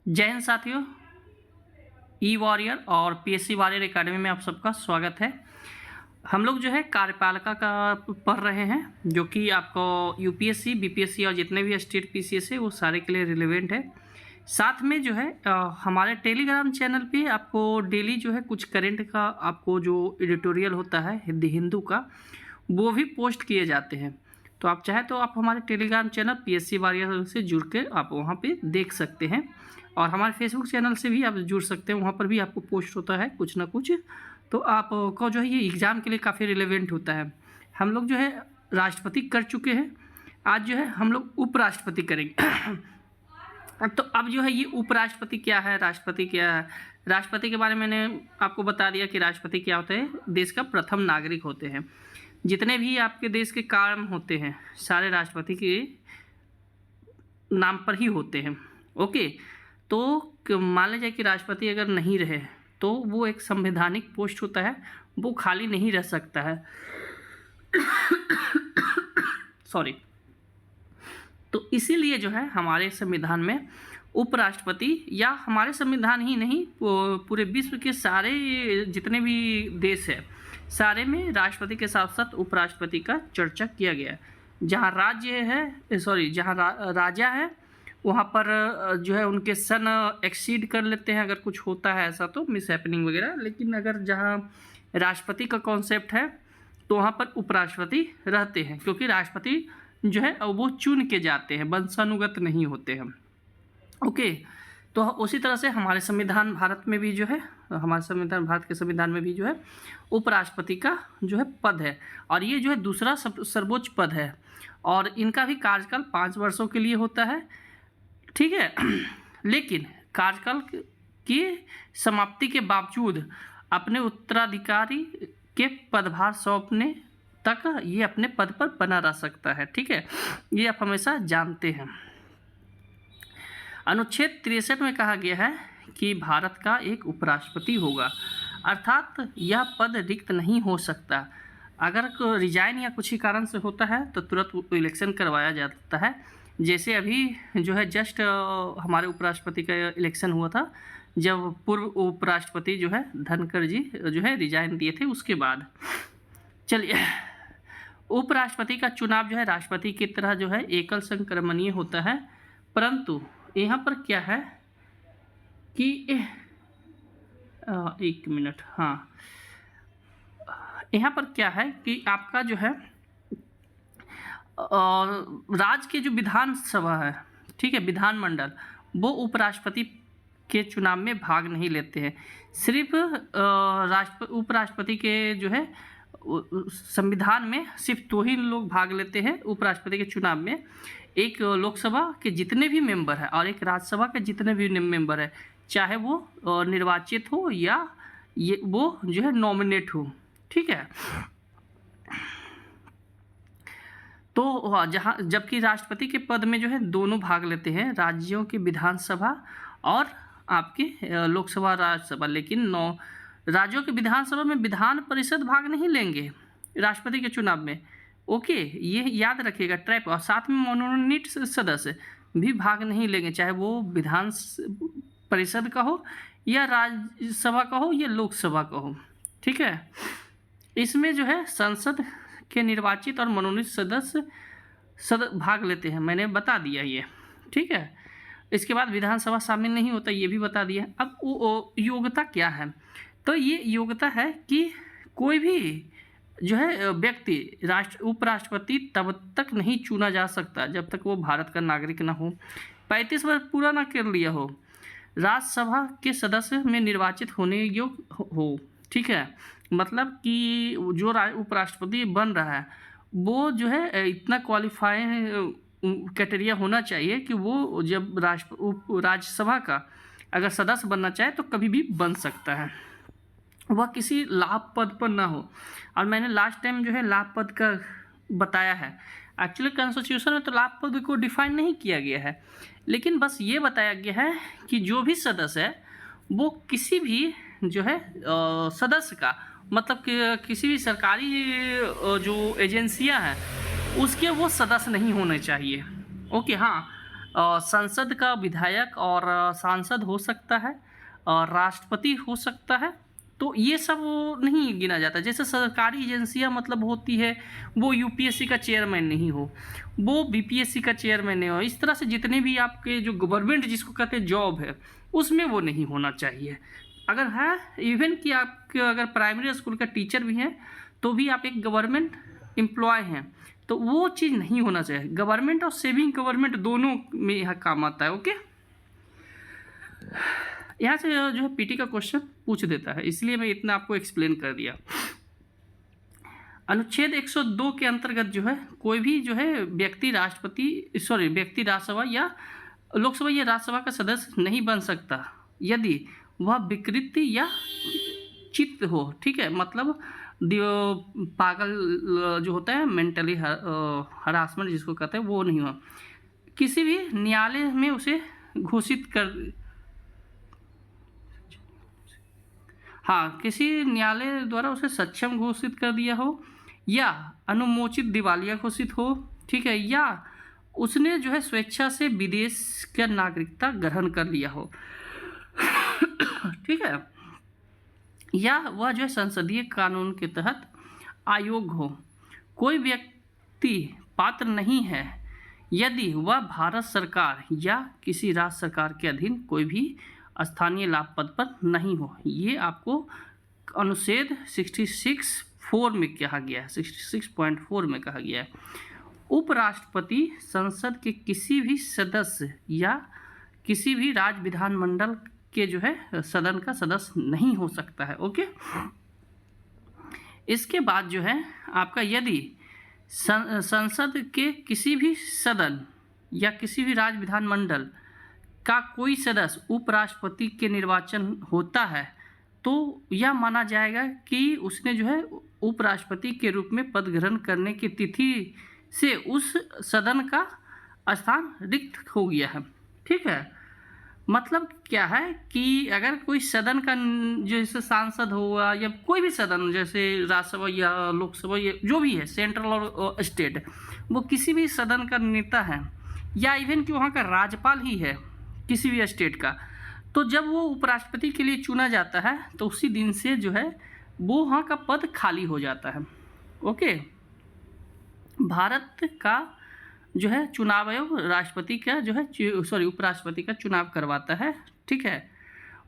जय हिंद साथियों, ई वॉरियर और पीएससी वॉरियर एकेडमी में आप सबका स्वागत है। हम लोग जो है कार्यपालिका का पढ़ रहे हैं, जो कि आपको यूपीएससी, बीपीएससी और जितने भी स्टेट पीसीएस है वो सारे के लिए रिलेवेंट है। साथ में जो है हमारे टेलीग्राम चैनल पे आपको डेली जो है कुछ करंट का आपको जो एडिटोरियल होता है हिंदू का, वो भी पोस्ट किए जाते हैं। तो आप चाहे तो आप हमारे टेलीग्राम चैनल पीएससी वॉरियर से जुड़ के आप वहाँ पे देख सकते हैं, और हमारे फेसबुक चैनल से भी आप जुड़ सकते हैं। वहाँ पर भी आपको पोस्ट होता है कुछ ना कुछ, तो आपको जो है ये एग्ज़ाम के लिए काफ़ी रिलेवेंट होता है। हम लोग जो है राष्ट्रपति कर चुके हैं, आज जो है हम लोग उपराष्ट्रपति करेंगे। तो अब जो है ये उपराष्ट्रपति क्या है, राष्ट्रपति क्या है। राष्ट्रपति के बारे में मैंने आपको बता दिया कि राष्ट्रपति क्या होते हैं, देश का प्रथम नागरिक होते हैं। जितने भी आपके देश के काम होते हैं सारे राष्ट्रपति के नाम पर ही होते हैं। ओके, तो मान लीजिए कि राष्ट्रपति अगर नहीं रहे तो वो एक संवैधानिक पोस्ट होता है, वो खाली नहीं रह सकता है। सॉरी। तो इसीलिए जो है हमारे संविधान में उपराष्ट्रपति, या हमारे संविधान ही नहीं पूरे विश्व के सारे जितने भी देश है सारे में राष्ट्रपति के साथ साथ उपराष्ट्रपति का चर्चा किया गया है। जहाँ राज्य है जहाँ राजा है वहाँ पर जो है उनके सन एक्सीड कर लेते हैं अगर कुछ होता है ऐसा, तो मिस हैपनिंग वगैरह। लेकिन अगर जहाँ राष्ट्रपति का कॉन्सेप्ट है तो वहाँ पर उपराष्ट्रपति रहते हैं, क्योंकि राष्ट्रपति जो है वो चुन के जाते हैं, वंशानुगत नहीं होते हैं। ओके, तो उसी तरह से हमारे संविधान भारत में भी जो है, हमारे संविधान भारत के संविधान में भी जो है उपराष्ट्रपति का जो है पद है, और ये जो है दूसरा सर्वोच्च पद है, और इनका भी कार्यकाल 5 वर्षों के लिए होता है। ठीक है, लेकिन कार्यकाल की समाप्ति के बावजूद अपने उत्तराधिकारी के पदभार सौंपने तक ये अपने पद पर बना रह सकता है। ठीक है, ये आप हमेशा जानते हैं। अनुच्छेद 63 में कहा गया है कि भारत का एक उपराष्ट्रपति होगा, अर्थात यह पद रिक्त नहीं हो सकता। अगर रिजाइन या कुछ ही कारण से होता है तो तुरंत इलेक्शन करवाया जाता है। जैसे अभी जो है जस्ट हमारे उपराष्ट्रपति का इलेक्शन हुआ था, जब पूर्व उपराष्ट्रपति जो है धनखड़ जी जो है रिजाइन दिए थे उसके बाद। चलिए, उपराष्ट्रपति का चुनाव जो है राष्ट्रपति की तरह जो है एकल संक्रमणीय होता है, परंतु यहाँ पर क्या है कि एक मिनट, हाँ, यहाँ पर क्या है कि आपका जो है राज्य के जो विधानसभा है, ठीक है, विधानमंडल, वो उपराष्ट्रपति के चुनाव में भाग नहीं लेते हैं। सिर्फ उपराष्ट्रपति के जो है संविधान में सिर्फ 2 ही लोग भाग लेते हैं उपराष्ट्रपति के चुनाव में। एक लोकसभा के जितने भी मेंबर हैं और एक राज्यसभा के जितने भी मेंबर हैं, चाहे वो निर्वाचित हो या ये वो जो है नॉमिनेट हो। ठीक है, तो जहाँ जबकि राष्ट्रपति के पद में जो है दोनों भाग लेते हैं, राज्यों के विधानसभा और आपके लोकसभा राज्यसभा। लेकिन राज्यों के विधानसभा में विधान परिषद भाग नहीं लेंगे राष्ट्रपति के चुनाव में। ओके, ये याद रखिएगा ट्रैप। और साथ में मनोनीत सदस्य भी भाग नहीं लेंगे, चाहे वो विधान परिषद का हो या राज्यसभा का हो या लोकसभा का हो। ठीक है, इसमें जो है संसद के निर्वाचित और मनोनीत सदस्य भाग लेते हैं, मैंने बता दिया ये। ठीक है, इसके बाद विधानसभा शामिल नहीं होता, ये भी बता दिया। अब वो योग्यता क्या है, तो ये योग्यता है कि कोई भी जो है व्यक्ति उपराष्ट्रपति तब तक नहीं चुना जा सकता जब तक वो भारत का नागरिक ना हो, 35 वर्ष पूरा ना कर लिया हो, राज्यसभा के सदस्य में निर्वाचित होने योग्य हो। ठीक है, मतलब कि जो उपराष्ट्रपति बन रहा है वो जो है इतना क्वालिफाई क्राइटेरिया होना चाहिए कि वो जब राज्यसभा का अगर सदस्य बनना चाहे तो कभी भी बन सकता है, वह किसी लाभ पद पर ना हो। और मैंने लास्ट टाइम जो है लाभ पद का बताया है। एक्चुअली कॉन्स्टिट्यूशन में तो लाभ पद को डिफाइन नहीं किया गया है, लेकिन बस ये बताया गया है कि जो भी सदस्य है वो किसी भी जो है सदस्य का, मतलब कि किसी भी सरकारी जो एजेंसियां हैं उसके वो सदस्य नहीं होने चाहिए। ओके, हाँ, संसद का विधायक और सांसद हो सकता है और राष्ट्रपति हो सकता है। तो ये सब नहीं गिना जाता। जैसे सरकारी एजेंसियां मतलब होती है, वो यूपीएससी का चेयरमैन नहीं हो, वो बीपीएससी का चेयरमैन नहीं हो। इस तरह से जितने भी आपके जो गवर्नमेंट जिसको कहते हैं जॉब है, उसमें वो नहीं होना चाहिए। अगर है इवन कि आप अगर प्राइमरी स्कूल का टीचर भी हैं तो भी आप एक गवर्नमेंट एम्प्लॉय हैं, तो वो चीज़ नहीं होना चाहिए। गवर्नमेंट और सेविंग गवर्नमेंट दोनों में यह काम आता है। ओके, यहाँ से जो है पीटी का क्वेश्चन पूछ देता है, इसलिए मैं इतना आपको एक्सप्लेन कर दिया। अनुच्छेद 102 के अंतर्गत जो है कोई भी जो है व्यक्ति राज्यसभा या लोकसभा या राज्यसभा का सदस्य नहीं बन सकता यदि वह विकृति या चित्त हो। ठीक है, मतलब पागल जो होता है, मेंटली हरासमेंट जिसको कहते हैं, वो नहीं हो। किसी भी न्यायालय में उसे घोषित कर किसी न्यायालय द्वारा उसे सक्षम घोषित कर दिया हो या अनुमोचित दिवालिया घोषित हो। ठीक है, या उसने जो है स्वेच्छा से विदेश का नागरिकता ग्रहण कर लिया हो। ठीक है, या वह जो है संसदीय कानून के तहत अयोग्य हो। कोई व्यक्ति पात्र नहीं है यदि वह भारत सरकार या किसी राज्य सरकार के अधीन कोई भी स्थानीय लाभ पद पर नहीं हो। ये आपको अनुच्छेद 66(4) में कहा गया है, 66.4 में कहा गया है। उपराष्ट्रपति संसद के किसी भी सदस्य या किसी भी राज्य विधानमंडल के जो है सदन का सदस्य नहीं हो सकता है। ओके, इसके बाद जो है आपका यदि संसद के किसी भी सदन या किसी भी राज्य विधानमंडल का कोई सदस्य उपराष्ट्रपति के निर्वाचन होता है तो यह माना जाएगा कि उसने जो है उपराष्ट्रपति के रूप में पद ग्रहण करने की तिथि से उस सदन का स्थान रिक्त हो गया है। ठीक है, मतलब क्या है कि अगर कोई सदन का जैसे सांसद हुआ या कोई भी सदन जैसे राज्यसभा या लोकसभा या जो भी है, सेंट्रल और स्टेट, वो किसी भी सदन का नेता है या इवन कि वहाँ का राज्यपाल ही है किसी भी स्टेट का, तो जब वो उपराष्ट्रपति के लिए चुना जाता है तो उसी दिन से जो है वो वहाँ का पद खाली हो जाता है। ओके, भारत का जो है चुनाव आयोग राष्ट्रपति का जो है उपराष्ट्रपति का चुनाव करवाता है। ठीक है,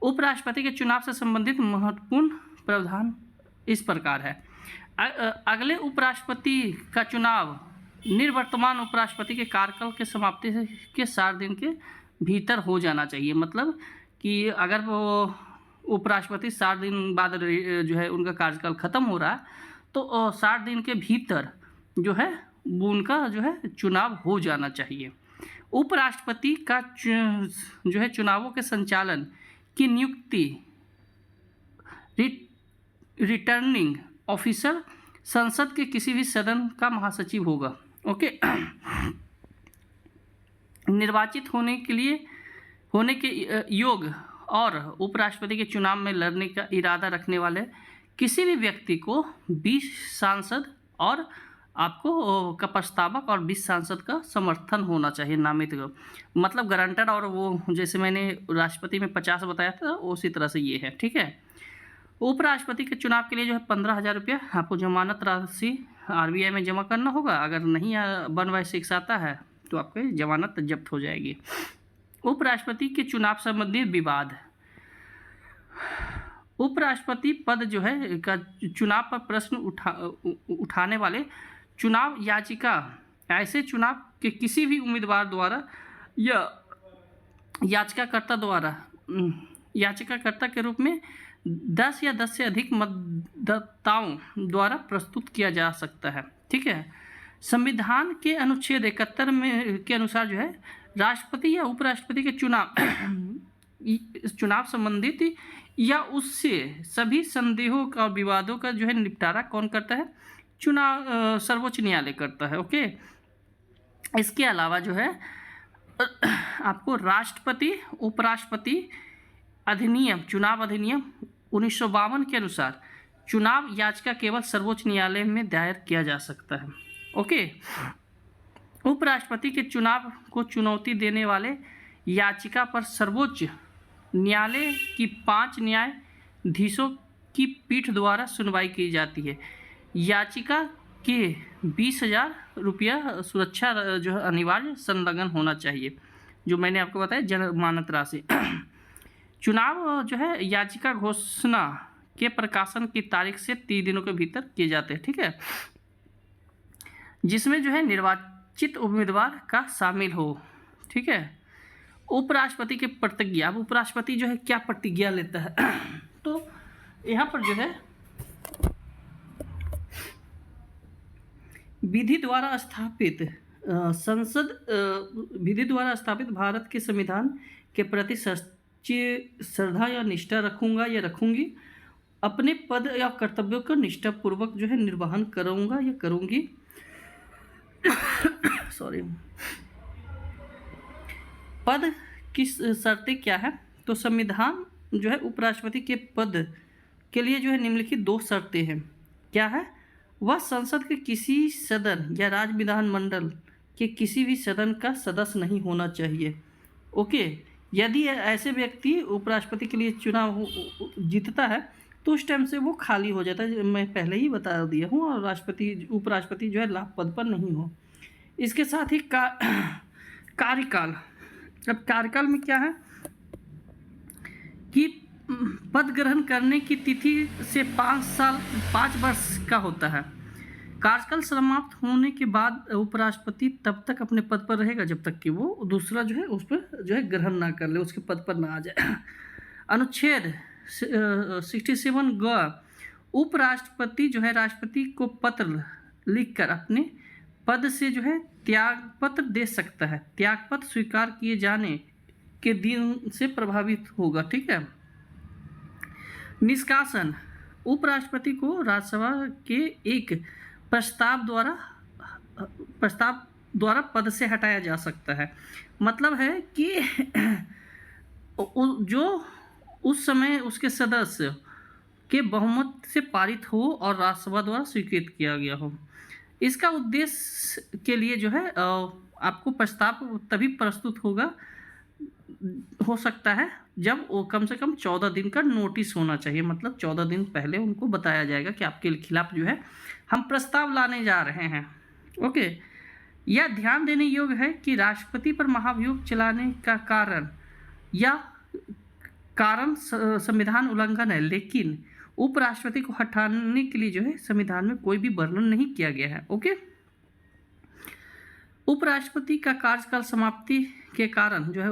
उपराष्ट्रपति के चुनाव से संबंधित महत्वपूर्ण प्रावधान इस प्रकार है। अगले उपराष्ट्रपति का चुनाव निवर्तमान उपराष्ट्रपति के कार्यकाल के समाप्ति के 60 दिन के भीतर हो जाना चाहिए। मतलब कि अगर वो उपराष्ट्रपति 60 दिन बाद जो है उनका कार्यकाल खत्म हो रहा है तो 60 दिन के भीतर जो है उनका जो है चुनाव हो जाना चाहिए। उपराष्ट्रपति का जो है चुनावों के संचालन की नियुक्ति रिटर्निंग ऑफिसर संसद के किसी भी सदन का महासचिव होगा। ओके, निर्वाचित होने के योग्य और उपराष्ट्रपति के चुनाव में लड़ने का इरादा रखने वाले किसी भी व्यक्ति को 20 सांसद और आपको का प्रस्तावक और 20 सांसद का समर्थन होना चाहिए नामित का, मतलब गारंटर। और वो जैसे मैंने राष्ट्रपति में 50 बताया था उसी तरह से ये है। ठीक है, उपराष्ट्रपति के चुनाव के लिए जो है 15,000 रुपया आपको जमानत राशि आरबीआई में जमा करना होगा। अगर नहीं 1/6 आता है तो आपकी जमानत जब्त हो जाएगी। उपराष्ट्रपति के चुनाव संबंधी विवाद, उपराष्ट्रपति पद जो है का चुनाव पर प्रश्न उठाने वाले चुनाव याचिका ऐसे चुनाव के किसी भी उम्मीदवार द्वारा या याचिकाकर्ता के रूप में 10 या 10 से अधिक मतदाताओं द्वारा प्रस्तुत किया जा सकता है। ठीक है, संविधान के अनुच्छेद 71 में के अनुसार जो है राष्ट्रपति या उपराष्ट्रपति के चुनाव संबंधित या उससे सभी संदेहों का और विवादों का जो है निपटारा कौन करता है? चुनाव सर्वोच्च न्यायालय करता है। ओके, इसके अलावा जो है आपको राष्ट्रपति उपराष्ट्रपति अधिनियम चुनाव अधिनियम 1952 के अनुसार चुनाव याचिका केवल सर्वोच्च न्यायालय में दायर किया जा सकता है। ओके, उपराष्ट्रपति के चुनाव को चुनौती देने वाले याचिका पर सर्वोच्च न्यायालय की 5 न्यायाधीशों की पीठ द्वारा सुनवाई की जाती है। याचिका के 20,000 रुपया सुरक्षा जो है अनिवार्य संलग्न होना चाहिए, जो मैंने आपको बताया जमानत राशि। चुनाव जो है याचिका घोषणा के प्रकाशन की तारीख से 30 दिनों के भीतर किए जाते हैं, ठीक है, जिसमें जो है निर्वाचित उम्मीदवार का शामिल हो, ठीक है। उपराष्ट्रपति के प्रतिज्ञा, अब उपराष्ट्रपति जो है क्या प्रतिज्ञा लेता है तो यहाँ पर जो है विधि द्वारा स्थापित विधि द्वारा स्थापित भारत के संविधान के प्रति सच्ची श्रद्धा या निष्ठा रखूंगा या रखूंगी, अपने पद या कर्तव्यों का निष्ठापूर्वक जो है निर्वहन करूंगा या करूंगी सॉरी। पद की शर्तें क्या है, तो संविधान जो है उपराष्ट्रपति के पद के लिए जो है निम्नलिखित 2 शर्तें हैं। क्या है, वह संसद के किसी सदन या राज्य विधानमंडल के किसी भी सदन का सदस्य नहीं होना चाहिए। ओके, यदि ऐसे व्यक्ति उपराष्ट्रपति के लिए चुनाव जीतता है तो उस टाइम से वो खाली हो जाता है, मैं पहले ही बता दिया हूँ, और उपराष्ट्रपति जो है लाभ पद पर नहीं हो। इसके साथ ही कार्यकाल, अब कार्यकाल में क्या है कि पद ग्रहण करने की तिथि से 5 वर्ष का होता है। कार्यकाल समाप्त होने के बाद उपराष्ट्रपति तब तक अपने पद पर रहेगा जब तक कि वो दूसरा जो है उस पर जो है ग्रहण ना कर ले, उसके पद पर ना आ जाए। अनुच्छेद 67 ग, उपराष्ट्रपति जो है राष्ट्रपति को पत्र लिखकर अपने पद से जो है त्यागपत्र दे सकता है। त्यागपत्र स्वीकार किए जाने के दिन से प्रभावित होगा, ठीक है। निष्कासन, उपराष्ट्रपति को राज्यसभा के एक प्रस्ताव द्वारा पद से हटाया जा सकता है। मतलब है कि जो उस समय उसके सदस्य के बहुमत से पारित हो और राज्यसभा द्वारा स्वीकृत किया गया हो। इसका उद्देश्य के लिए जो है आपको प्रस्ताव तभी प्रस्तुत हो सकता है जब वो कम से कम 14 दिन का नोटिस होना चाहिए, मतलब 14 दिन पहले उनको बताया जाएगा कि आपके खिलाफ जो है हम प्रस्ताव लाने जा रहे हैं। ओके, यह ध्यान देने योग्य है कि राष्ट्रपति पर महाभियोग चलाने का कारण संविधान उल्लंघन है, लेकिन उपराष्ट्रपति को हटाने के लिए जो है संविधान में कोई भी वर्णन नहीं किया गया है। ओके, उपराष्ट्रपति का कार्यकाल समाप्ति के कारण जो है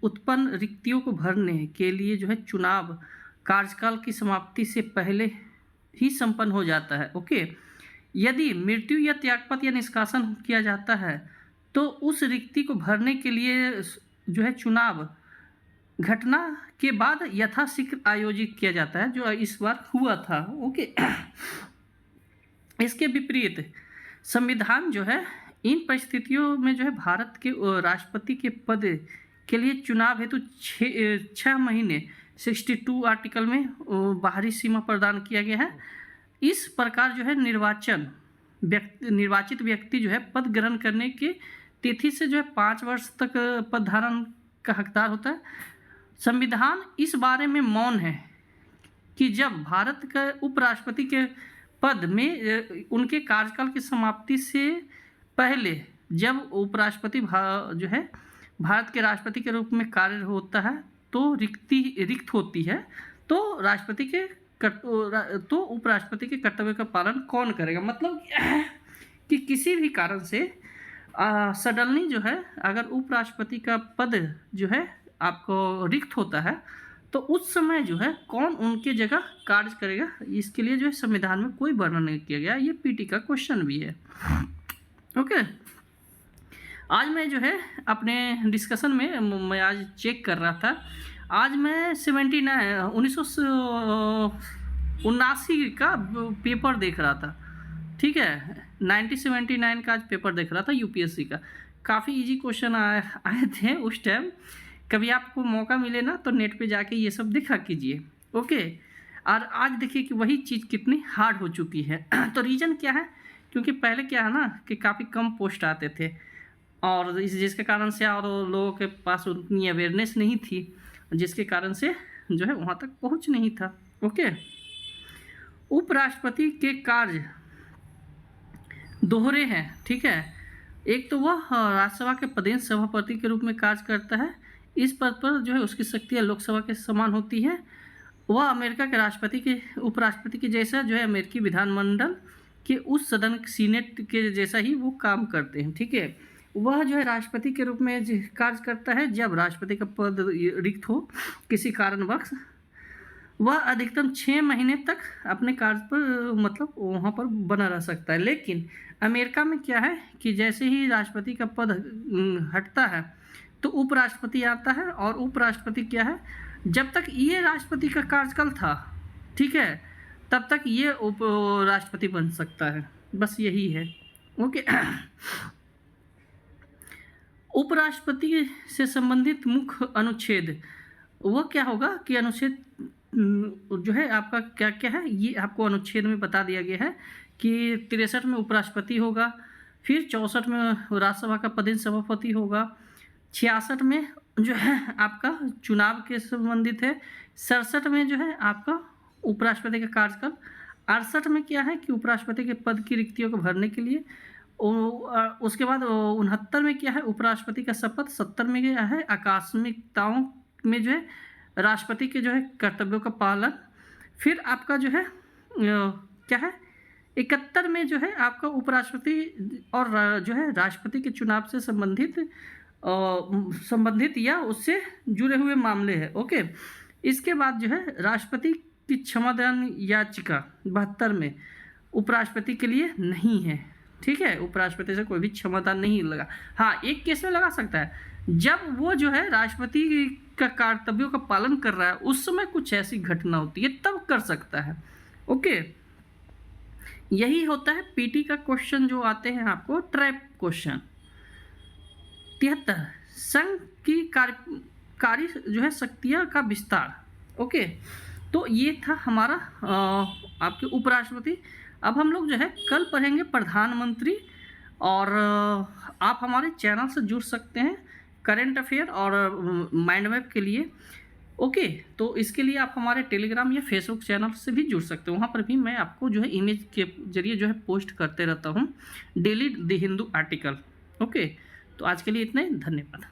उत्पन्न रिक्तियों को भरने के लिए जो है चुनाव कार्यकाल की समाप्ति से पहले ही संपन्न हो जाता है। ओके, यदि मृत्यु या त्यागपत्र या निष्कासन किया जाता है तो उस रिक्ति को भरने के लिए जो है चुनाव घटना के बाद यथाशीघ्र आयोजित किया जाता है, जो इस बार हुआ था। ओके, इसके विपरीत संविधान जो है इन परिस्थितियों में जो है भारत के राष्ट्रपति के पद के लिए चुनाव हेतु 6 महीने 62 आर्टिकल में बाहरी सीमा प्रदान किया गया है। इस प्रकार जो है निर्वाचित व्यक्ति जो है पद ग्रहण करने की तिथि से जो है 5 वर्ष तक पद धारण का हकदार होता है। संविधान इस बारे में मौन है कि जब भारत का उपराष्ट्रपति के पद में उनके कार्यकाल की समाप्ति से पहले जब उपराष्ट्रपति जो है भारत के राष्ट्रपति के रूप में कार्य होता है तो रिक्त होती है, तो उपराष्ट्रपति के कर्तव्य का पालन कौन करेगा। मतलब कि किसी भी कारण से सडनली जो है अगर उपराष्ट्रपति का पद जो है आपको रिक्त होता है तो उस समय जो है कौन उनके जगह कार्य करेगा, इसके लिए जो है संविधान में कोई वर्णन नहीं किया गया। ये पीटी का क्वेश्चन भी है। ओके, आज मैं जो है अपने डिस्कशन में मैं आज चेक कर रहा था, आज मैं 1979 का पेपर देख रहा था, ठीक है, 1979 का आज पेपर देख रहा था यूपीएससी का। काफ़ी इजी क्वेश्चन आए थे उस टाइम। कभी आपको मौका मिले ना तो नेट पे जाके ये सब देखा कीजिए। ओके, और आज देखिए कि वही चीज़ कितनी हार्ड हो चुकी है। तो रीज़न क्या है, क्योंकि पहले क्या है ना कि काफ़ी कम पोस्ट आते थे, और जिसके कारण से और लोगों के पास उतनी अवेयरनेस नहीं थी, जिसके कारण से जो है वहाँ तक पहुँच नहीं था। ओके, उपराष्ट्रपति के कार्य दोहरे हैं, ठीक है। एक तो वह राज्यसभा के प्रदेश सभापति के रूप में कार्य करता है। इस पद पर जो है उसकी शक्तियाँ लोकसभा के समान होती हैं। वह अमेरिका के राष्ट्रपति के उपराष्ट्रपति के जैसा जो है अमेरिकी विधानमंडल के उस सदन सीनेट के जैसा ही वो काम करते हैं, ठीक है। वह जो है राष्ट्रपति के रूप में कार्य करता है जब राष्ट्रपति का पद रिक्त हो किसी कारणवश। वह अधिकतम 6 महीने तक अपने कार्य पर मतलब वहाँ पर बना रह सकता है। लेकिन अमेरिका में क्या है कि जैसे ही राष्ट्रपति का पद हटता है तो उपराष्ट्रपति आता है, और उपराष्ट्रपति क्या है, जब तक ये राष्ट्रपति का कार्यकाल था, ठीक है, तब तक ये उप राष्ट्रपति बन सकता है। बस यही है। ओके, उपराष्ट्रपति से संबंधित मुख्य अनुच्छेद वो क्या होगा कि अनुच्छेद जो है आपका क्या क्या है, ये आपको अनुच्छेद में बता दिया गया है कि 63 में उपराष्ट्रपति होगा, फिर 64 में राज्यसभा का प्रदेश सभापति होगा, 66 में जो है आपका चुनाव के संबंधित है, 67 में जो है आपका उपराष्ट्रपति का कार्यकाल, 68 में क्या है कि उपराष्ट्रपति के पद की रिक्तियों को भरने के लिए, उसके बाद 69 में क्या है उपराष्ट्रपति का शपथ, 70 में क्या है आकस्मिकताओं में जो है राष्ट्रपति के जो है कर्तव्यों का पालन, फिर आपका जो है क्या है 71 में जो है आपका उपराष्ट्रपति और जो है राष्ट्रपति के चुनाव से संबंधित या उससे जुड़े हुए मामले हैं। ओके, इसके बाद जो है राष्ट्रपति की क्षमादान याचिका 72 में उपराष्ट्रपति के लिए नहीं है, ठीक है। उपराष्ट्रपति से कोई भी क्षमादान नहीं लगा। हाँ, एक केस में लगा सकता है, जब वो जो है राष्ट्रपति का कर्तव्यों का पालन कर रहा है, उस समय कुछ ऐसी घटना होती है, तब कर सकता है। ओके, यही होता है पीटी का क्वेश्चन जो आते हैं आपको ट्रैप क्वेश्चन। 73 संघ की कार्य जो है शक्तियाँ का विस्तार। ओके, तो ये था हमारा आपके उपराष्ट्रपति। अब हम लोग जो है कल पढ़ेंगे प्रधानमंत्री, और आप हमारे चैनल से जुड़ सकते हैं करंट अफेयर और माइंड मैप के लिए। ओके, तो इसके लिए आप हमारे टेलीग्राम या फेसबुक चैनल से भी जुड़ सकते हो। वहाँ पर भी मैं आपको जो है इमेज के जरिए जो है पोस्ट करते रहता हूँ daily the Hindu article. Okay, तो आज के लिए इतना ही, धन्यवाद।